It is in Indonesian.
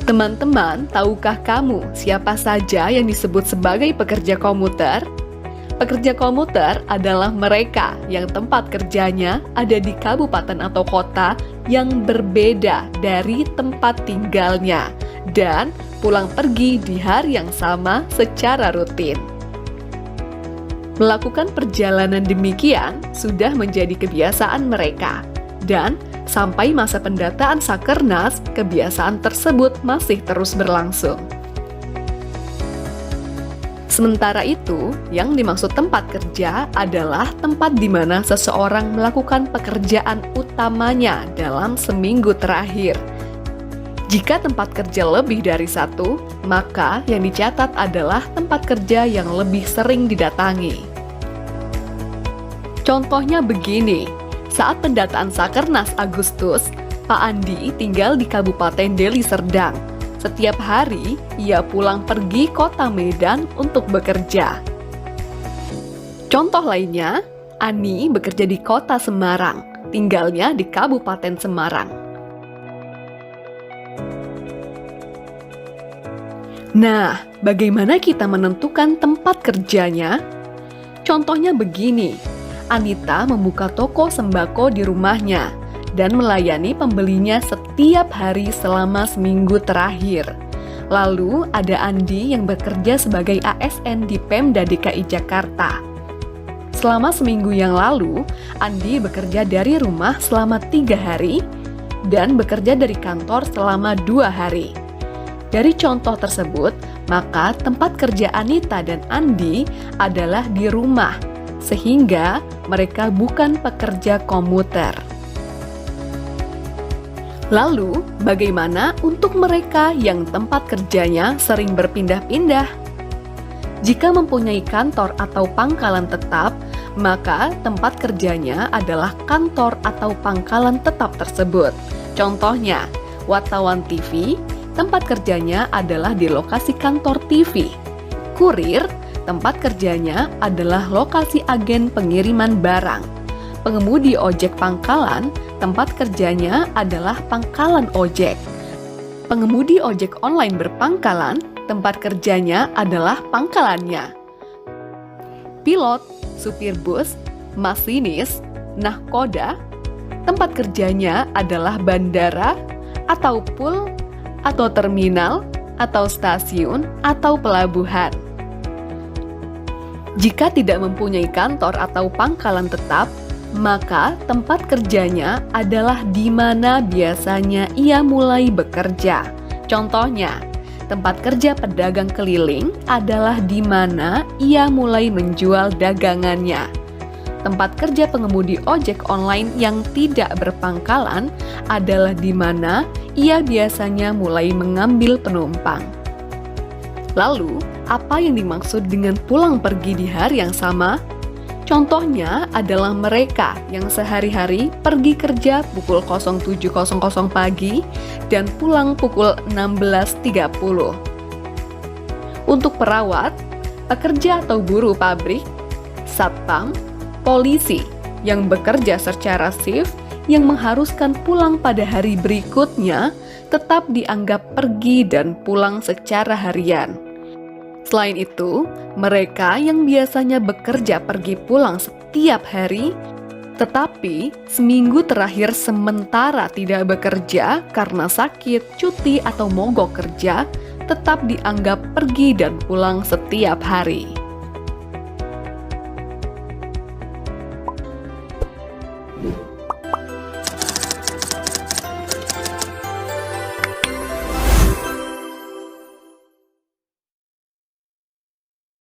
Teman-teman, tahukah kamu siapa saja yang disebut sebagai pekerja komuter? Pekerja komuter adalah mereka yang tempat kerjanya ada di kabupaten atau kota yang berbeda dari tempat tinggalnya dan pulang pergi di hari yang sama secara rutin. Melakukan perjalanan demikian sudah menjadi kebiasaan mereka, dan sampai masa pendataan Sakernas, kebiasaan tersebut masih terus berlangsung. Sementara itu, yang dimaksud tempat kerja adalah tempat di mana seseorang melakukan pekerjaan utamanya dalam seminggu terakhir. Jika tempat kerja lebih dari satu, maka yang dicatat adalah tempat kerja yang lebih sering didatangi. Contohnya begini. Saat pendataan Sakernas Agustus, Pak Andi tinggal di Kabupaten Deli Serdang. Setiap hari, ia pulang pergi kota Medan untuk bekerja. Contoh lainnya, Ani bekerja di kota Semarang, tinggalnya di Kabupaten Semarang. Nah, bagaimana kita menentukan tempat kerjanya? Contohnya begini. Anita membuka toko sembako di rumahnya dan melayani pembelinya setiap hari selama seminggu terakhir. Lalu ada Andi yang bekerja sebagai ASN di Pemda DKI Jakarta. Selama seminggu yang lalu, Andi bekerja dari rumah selama 3 hari dan bekerja dari kantor selama 2 hari. Dari contoh tersebut, maka tempat kerja Anita dan Andi adalah di rumah, sehingga mereka bukan pekerja komuter. Lalu, bagaimana untuk mereka yang tempat kerjanya sering berpindah-pindah? Jika mempunyai kantor atau pangkalan tetap, maka tempat kerjanya adalah kantor atau pangkalan tetap tersebut. Contohnya, wartawan TV, tempat kerjanya adalah di lokasi kantor TV. Kurir, tempat kerjanya adalah lokasi agen pengiriman barang. Pengemudi ojek pangkalan, tempat kerjanya adalah pangkalan ojek. Pengemudi ojek online berpangkalan, tempat kerjanya adalah pangkalannya. Pilot, supir bus, masinis, nahkoda, tempat kerjanya adalah bandara, atau pool, atau terminal, atau stasiun, atau pelabuhan. Jika tidak mempunyai kantor atau pangkalan tetap, maka tempat kerjanya adalah di mana biasanya ia mulai bekerja. Contohnya, tempat kerja pedagang keliling adalah di mana ia mulai menjual dagangannya. Tempat kerja pengemudi ojek online yang tidak berpangkalan adalah di mana ia biasanya mulai mengambil penumpang. Lalu, apa yang dimaksud dengan pulang pergi di hari yang sama? Contohnya adalah mereka yang sehari-hari pergi kerja pukul 07.00 pagi dan pulang pukul 16.30. Untuk perawat, pekerja atau buruh pabrik, satpam, polisi yang bekerja secara shift yang mengharuskan pulang pada hari berikutnya tetap dianggap pergi dan pulang secara harian. Selain itu, mereka yang biasanya bekerja pergi pulang setiap hari, tetapi seminggu terakhir sementara tidak bekerja karena sakit, cuti, atau mogok kerja, tetap dianggap pergi dan pulang setiap hari.